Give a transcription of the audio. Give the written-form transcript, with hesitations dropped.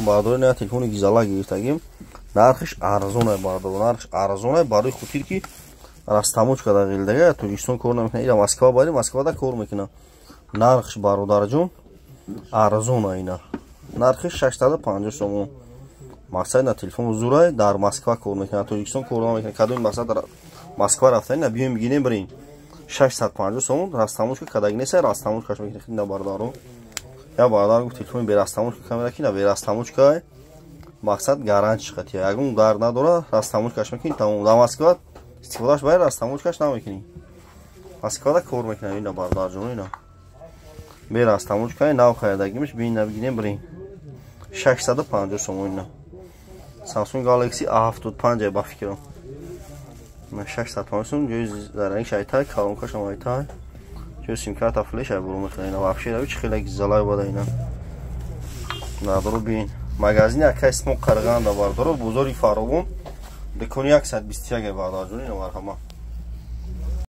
бардори на телефони гизала гирифтагим. Нархиш арзоне бардор. Нархиш арзоне барои хотир ки растамочка да гилдага Тоҷикистон кор намекунад. Ира Москва бари Москвада кор мекунад. Нархиш бародарҷон арзона ина. Нархиш 650 сомон. Мақсад на телефон зурай дар Москва кор мекунад. Тоҷикистон кор намекунад. Кадоми мақсад дар Москва рафтани на биём бигирем бирин. 650 сомон растамочка кадаг неса растамочкаш мекунад. Хидна бардаро. Я бардар гуфт телефони берастамочка камера ки на берастамочка мақсад гарантия хати. Ягон дар надора растамочкаш мекунӣ тамом. Дар Москва истифодаш бай растамочкаш намекунӣ. Москвада кор мекунад ина бардарҷон ина. Берастамочка нав хайдагимш бин набигирем бирин. 650 сомон ина. Samsung Galaxy A75 ба фикрам. На 650 сомон ҷои заранги шайтай колонка шамайтай. Ҷои сим-карта флеш ай буру мехна ина. Вообще равич хеле залай бада ина. Надро бин. Магазини ака исмо Қарғанда бардоро бозори Фаровон. Декони 121 бардарҷон ина марҳама.